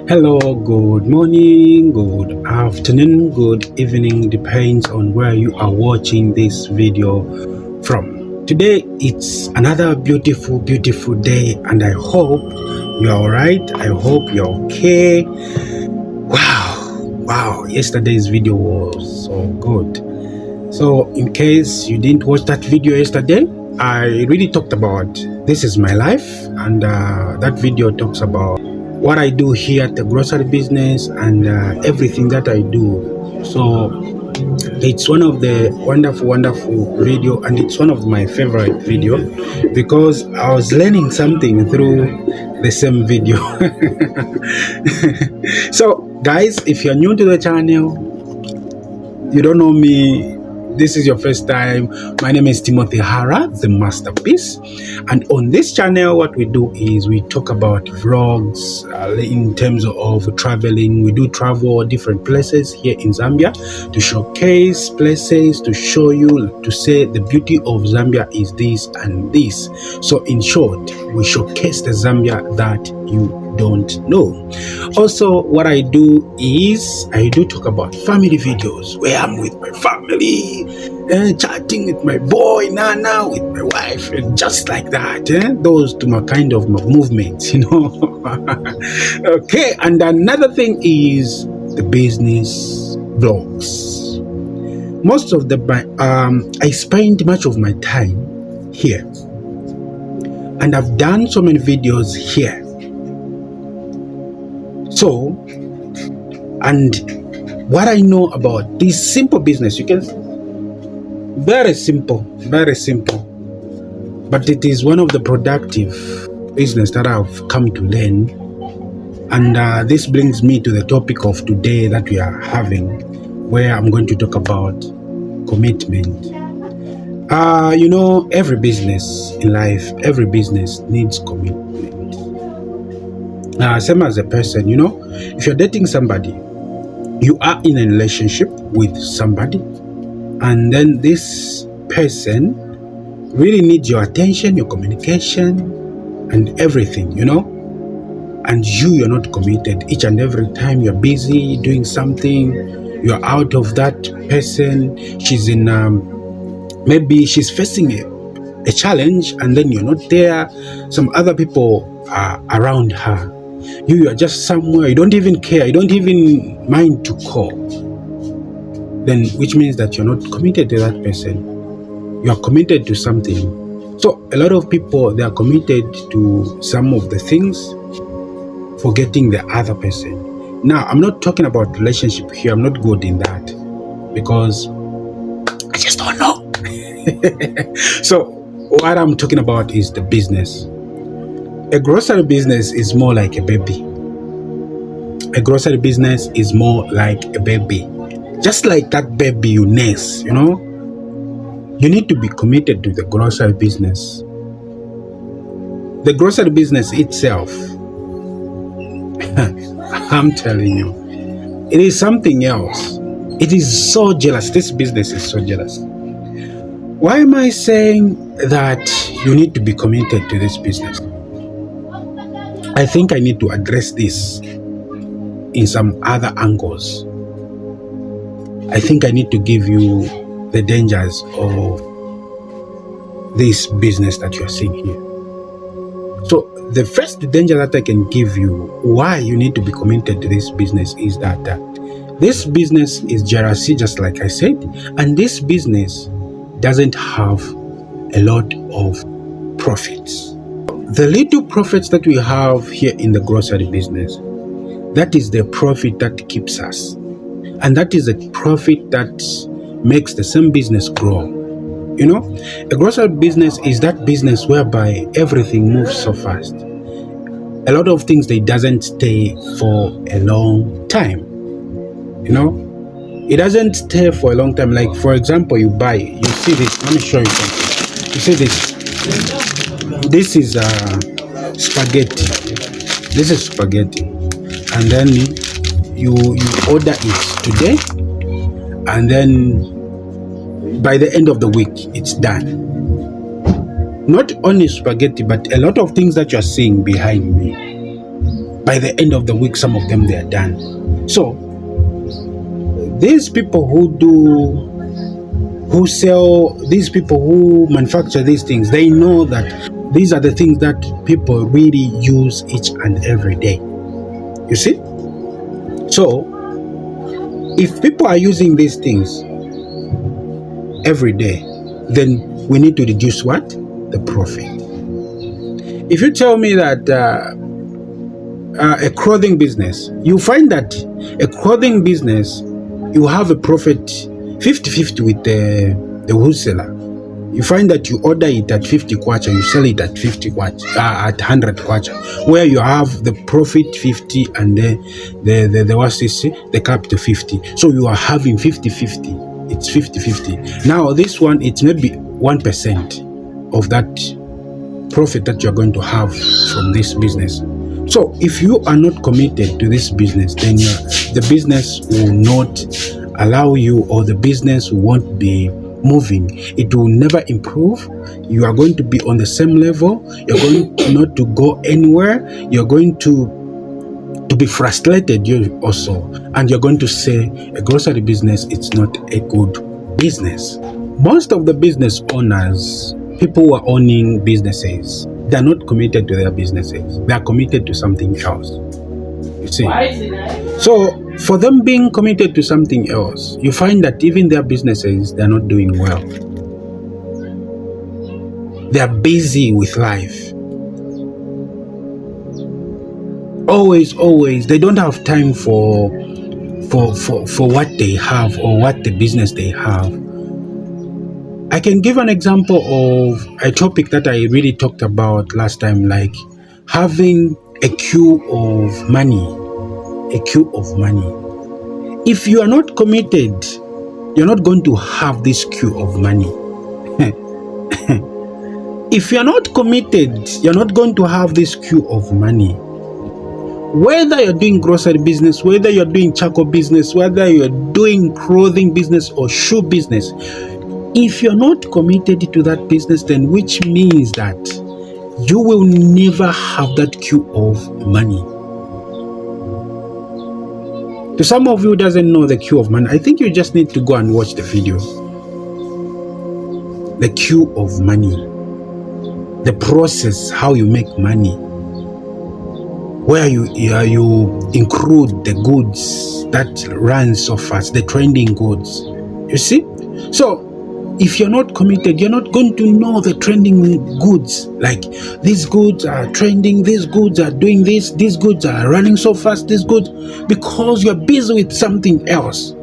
Hello, good morning, good afternoon, good evening, depends on where you are watching this video from. Today it's another beautiful day, and I hope you're all right. I hope you're okay. Wow, yesterday's video was so good. So in case you didn't watch that video yesterday, I really talked about this is my life, and that video talks about what I do here at the grocery business and everything that I do. So it's one of the wonderful video, and it's one of my favorite video because I was learning something through the same video. So guys, if you're new to the channel, you don't know me, this is your first time, my name is Timothy Hara, the masterpiece, and on this channel what we do is we talk about vlogs in terms of traveling. We do travel different places here in Zambia to showcase places, to show you, to say the beauty of Zambia is this and this. So in short, we showcase the Zambia that you don't know. Also, what I do is I do talk about family videos where I'm with my family, chatting with my boy Nana, with my wife, and just like that. Those to my kind of movements, you know. Okay, and another thing is the business vlogs. Most of the I spend much of my time here, and I've done so many videos here. So, and what I know about this simple business, you can see, very simple, but it is one of the productive business that I've come to learn. And this brings me to the topic of today that we are having, where I'm going to talk about commitment. You know, every business in life, every business needs commitment. Same as a person, you know, if you're dating somebody, you are in a relationship with somebody, and then this person really needs your attention, your communication, and everything, you know, and you're not committed. Each and every time you're busy doing something, you're out of that person. She's in maybe she's facing a challenge, and then you're not there. Some other people are around her. You are just somewhere, you don't even care, you don't even mind to call. Then which means that you're not committed to that person. You are committed to something. So a lot of people, they are committed to some of the things, forgetting the other person. Now, I'm not talking about relationship here. I'm not good in that because I just don't know. So what I'm talking about is the business. A grocery business is more like a baby. A grocery business is more like a baby. Just like that baby you nurse, you know, you need to be committed to the grocery business. The grocery business itself, I'm telling you, it is something else. It is so jealous. This business is so jealous. Why am I saying that you need to be committed to this business? I think I need to address this in some other angles. I think I need to give you the dangers of this business that you are seeing here. So the first danger that I can give you, why you need to be committed to this business, is that this business is jealousy, just like I said, and this business doesn't have a lot of profits. The little profits that we have here in the grocery business, that is the profit that keeps us. And that is a profit that makes the same business grow. You know, a grocery business is that business whereby everything moves so fast. A lot of things, they doesn't stay for a long time. You know, it doesn't stay for a long time. Like, for example, you buy, you see this, let me show you something. You see this. This is spaghetti. This is spaghetti, and then you order it today, and then by the end of the week it's done. Not only spaghetti, but a lot of things that you're seeing behind me, By the end of the week, some of them, they are done. So these people who sell, these people who manufacture these things, they know that these are the things that people really use each and every day. You see? So if people are using these things every day, then we need to reduce what? The profit. If you tell me that a clothing business, you find that a clothing business, you have a profit 50-50 with the wholesaler. You find that you order it at 50 kwacha, you sell it at 50 kwacha, at 100 kwacha, where you have the profit 50 and the what's this, the capital 50. So you are having 50-50. It's 50-50. Now this one, it's maybe 1% of that profit that you're going to have from this business. So if you are not committed to this business, then the business will not allow you, or the business won't be moving. It will never improve. You are going to be on the same level. You're going not to go anywhere. You're going to be frustrated you also, and you're going to say a grocery business, it's not a good business. Most of the business owners, people who are owning businesses, they're not committed to their businesses. They are committed to something else. You see? So for them being committed to something else, you find that even their businesses, they're not doing well. They are busy with life. Always, they don't have time for what they have or what the business they have. I can give an example of a topic that I really talked about last time, like having a queue of money. A queue of money. If you are not committed, you're not going to have this queue of money. If you're not committed, you're not going to have this queue of money. Whether you're doing grocery business, whether you're doing charcoal business, whether you're doing clothing business or shoe business, if you're not committed to that business, then which means that you will never have that queue of money. To some of you who doesn't know the queue of money, I think you just need to go and watch the video. The queue of money. The process, how you make money. Where you include the goods that run so fast, the trending goods. You see? So, if you're not committed, you're not going to know the trending goods. Like, these goods are trending, these goods are doing this, these goods are running so fast, these goods, because you're busy with something else.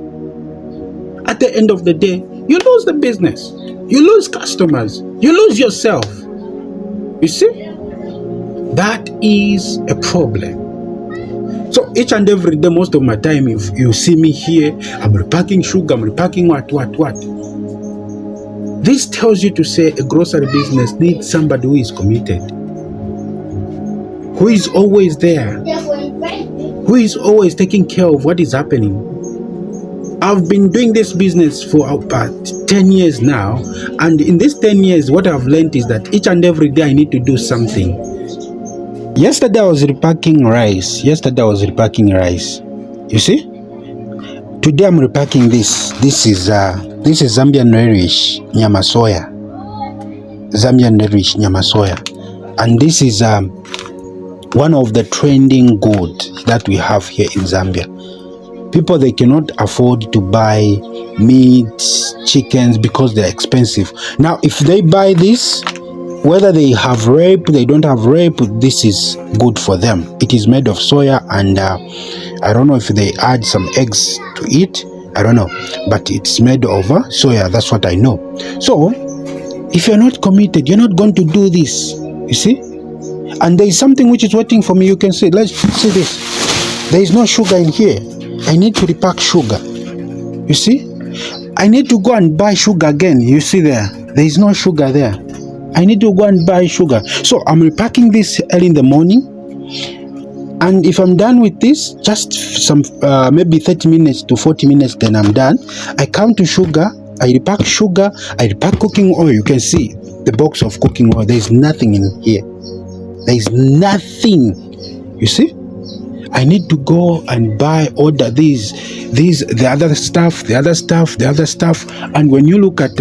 At the end of the day, you lose the business. You lose customers. You lose yourself. You see? That is a problem. So each and every day, most of my time, if you see me here, I'm repacking sugar, I'm repacking what. This tells you to say a grocery business needs somebody who is committed, who is always there, who is always taking care of what is happening. I've been doing this business for about 10 years now, and in these 10 years, what I've learned is that each and every day I need to do something. Yesterday I was repacking rice. You see? Today I'm repacking this. This is Zambian Way nyama soya. Zambian Way nyama soya. And this is one of the trending goods that we have here in Zambia. People, they cannot afford to buy meat, chickens, because they're expensive. Now, if they buy this, whether they have rape, they don't have rape, this is good for them. It is made of soya, and I don't know if they add some eggs to it. I don't know. But it's made of soya. That's what I know. So, if you're not committed, you're not going to do this. You see? And there is something which is waiting for me. You can see. Let's see this. There is no sugar in here. I need to repack sugar. You see? I need to go and buy sugar again. You see there? There is no sugar there. I need to go and buy sugar. So I'm repacking this early in the morning. And if I'm done with this, just some maybe 30 minutes to 40 minutes, then I'm done. I come to sugar. I repack sugar. I repack cooking oil. You can see the box of cooking oil. There is nothing in here. There is nothing. You see? I need to go and order the other stuff. And when you look at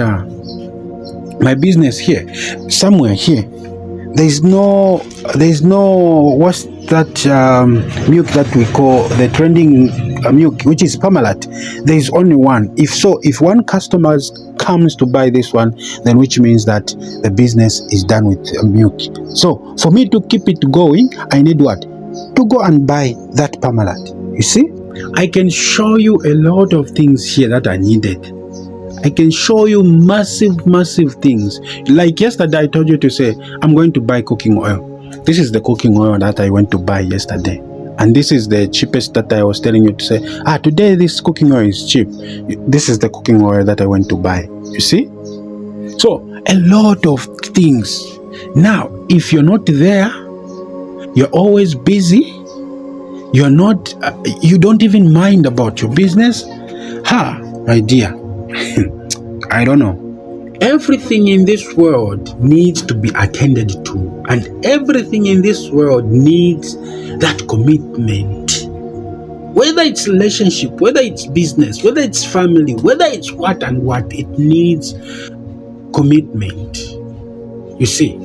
my business here, somewhere here, there's no what's that milk that we call the trending milk, which is Parmalat. There is only one. If one customer comes to buy this one, then which means that the business is done with milk. So for me to keep it going, I need what? To go and buy that Parmalat. You see, I can show you a lot of things here that are needed. I can show you massive things. Like yesterday, I told you to say, I'm going to buy cooking oil. This is the cooking oil that I went to buy yesterday. And this is the cheapest that I was telling you to say, today this cooking oil is cheap. This is the cooking oil that I went to buy. You see? So, a lot of things. Now, if you're not there, you're always busy, you're not, you don't even mind about your business, my dear, I don't know. Everything in this world needs to be attended to, and everything in this world needs that commitment. Whether it's relationship, whether it's business, whether it's family, whether it's what and what, it needs commitment. You see,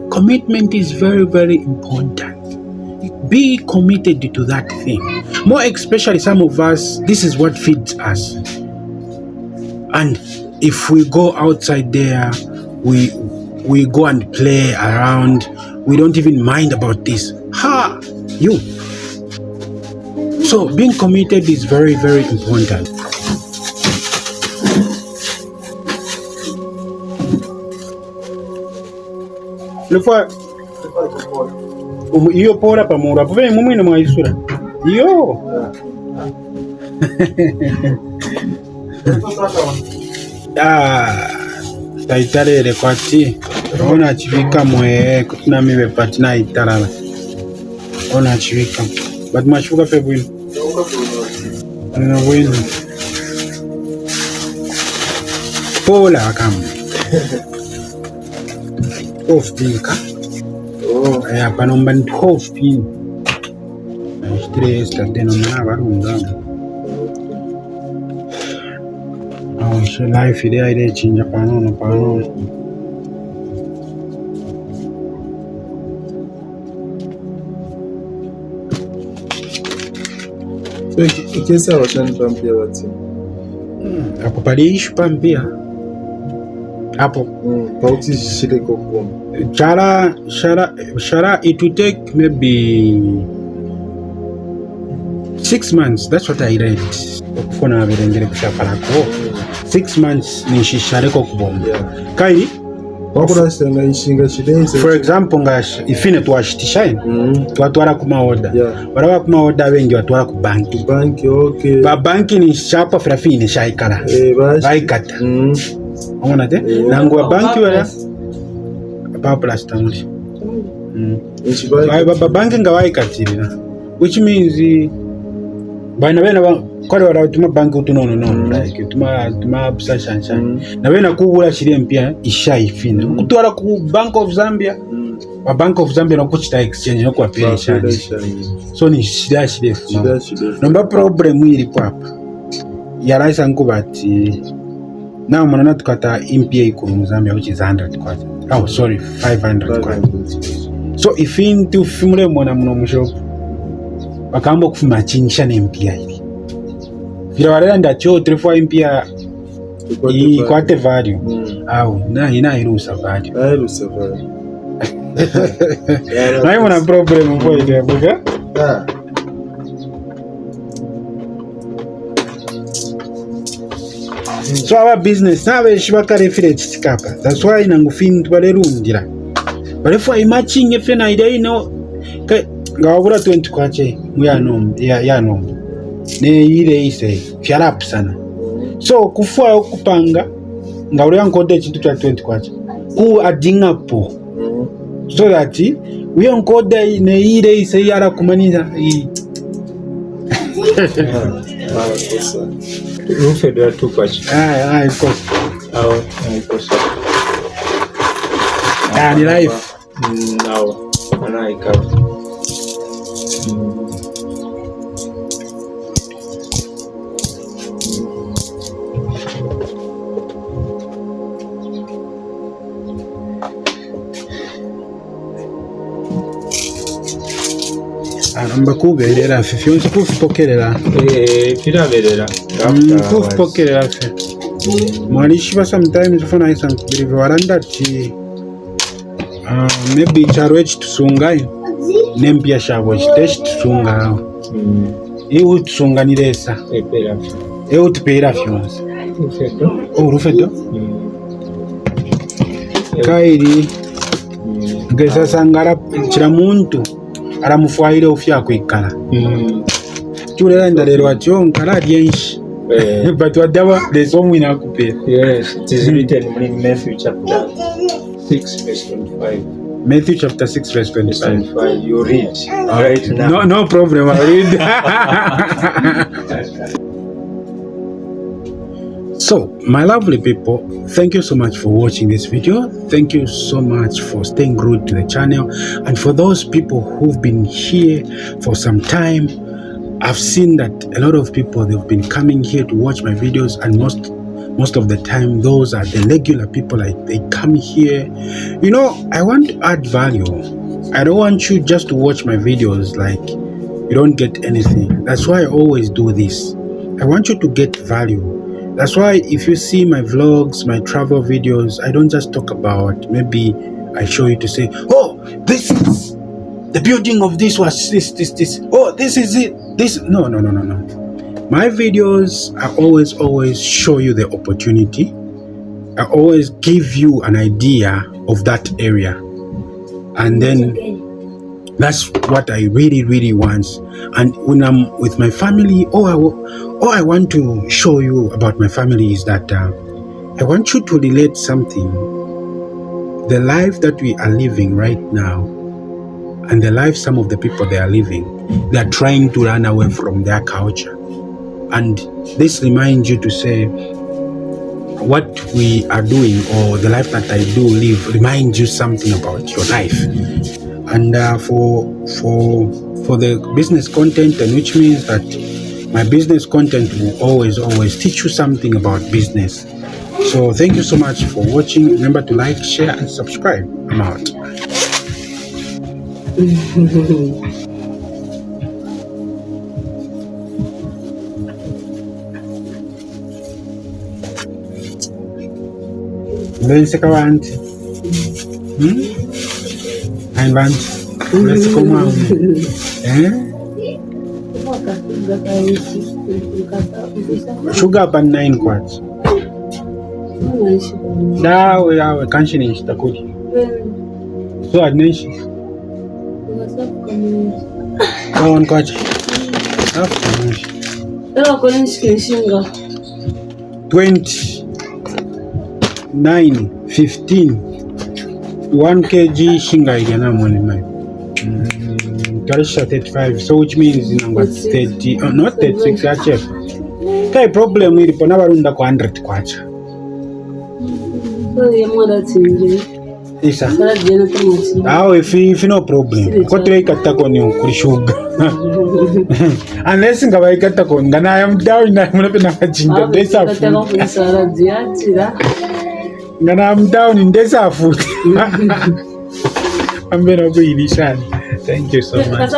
commitment is very important. Be committed to that thing. More especially some of us, this is what feeds us. And if we go outside there, we go and play around, we don't even mind about this. So being committed is very important. Iyo pora pamura pove mumwino mwaisura iyo taitarere kwati ona chivika mwe kutina mibe patina itarala ona chivika but mashuka pe bwino na bwino pola kama of dinka panomba ndi 12 pin stress tadeno na varunga life ile chinja panono so ikesa wachani pampia wati hapo pali ishu pampia hapo pauti shire kokwa Shara, it will take maybe 6 months. That's what I read. 6 months nishishareko kubomba. Kai wakurasanga ishinga shidezi. For example, ifine twashitishaye twatwara kuma order. Baraba kuma order bengi batwara ku banki. Okay. Ba banki ni shapa frafine shaikara. Baikata. Ona te? Nangwa banki wala Plastamuli. Banking ngawaikatirira, which means bana bena kwali waratuma banki utunono like tuma shanshan na bena kubula shiri mpya ishaifina kutwara ku Bank of Zambia wa Bank of Zambia no kuchita exchange no kwa pay so ni shida nomba problem iri kwapa yaraisa nkubati now mwana tukata MPA ku Zambia which is 100 kwacha. Oh, sorry, 500 kwacha. So if into fimule mwana muno musho bakamba kufuma chinsha ne MPA ili vile warela ndacho 34 MPA ikwate value au na ina irusa value na mwana problem kwa ile buga so our business nabe shibaka reference tikapa. That's why nangufintu balerundira barefwa matching efena ide ino ngawabura 20 kwache ya nomba ne ile ise fyarap sana so kufua kupanga ngawuri yankode chintu cha 20 kwache ku adinga po so that we encode ne ile ise yara kumaniza Rufe there too much. Of course. Of course. Ni life. Now, when I come. mbakuberera ffe fyonse kufupokerera kufupokerera ffe mwalishiba sometimes ufuna isa nkubirive warandati maybe charo ekitusungayo nempya shabo kiteshitusungawo iwe tusunganiresa ewe tupeera fyonse urufedo kairi ngesasanga kira muntu aramufwaire ofya kwikala chulera ndalero atyo nkala alyenshi but wadaba there's someone akupera. Yes, it is written in Matthew chapter 6 verse 25. Matthew chapter 6 verse 25. You read right now. No problem, I read. So, my lovely people, thank you so much for watching this video. Thank you so much for staying glued to the channel. And for those people who've been here for some time, I've seen that a lot of people, they've been coming here to watch my videos, and most of the time, those are the regular people. They come here. You know, I want to add value. I don't want you just to watch my videos like you don't get anything. That's why I always do this. I want you to get value. That's why if you see my vlogs, my travel videos, I don't just talk about, maybe I show you to say, oh, this is the building of this was this. Oh, this is it. This. No. My videos, I always show you the opportunity. I always give you an idea of that area. And then that's what I really want. And when I'm with my family, all I want to show you about my family is that I want you to relate something. The life that we are living right now, and the life some of the people they are living, they are trying to run away from their culture. And this reminds you to say, what we are doing, or the life that I do live, reminds you something about your life. And for the business content, and which means that my business content will always teach you something about business. So thank you so much for watching. Remember to like, share, and subscribe. I'm out. Let's go on. I want. Let's come on. Sugar pan 9 quarts. Dawe kanshini nishitakuja. So adneshi. Kawan kwacha. Ela kolenshi shinga. 20 9 15 1 kg shinga igana mwani mai. Karisha 35, so which means inangwa 30, not 36 actually. Kai problem ilipo nabarunda kwa 100 kwacha. So yamwada tinje. Isa. If no problem. Kotre ikatako ni kuri sugar. Unless ngaba ikatako ngana I am down na munapenda kachinda desa food. Ngana I'm down in desa food. I'm gonna be Thank you so much.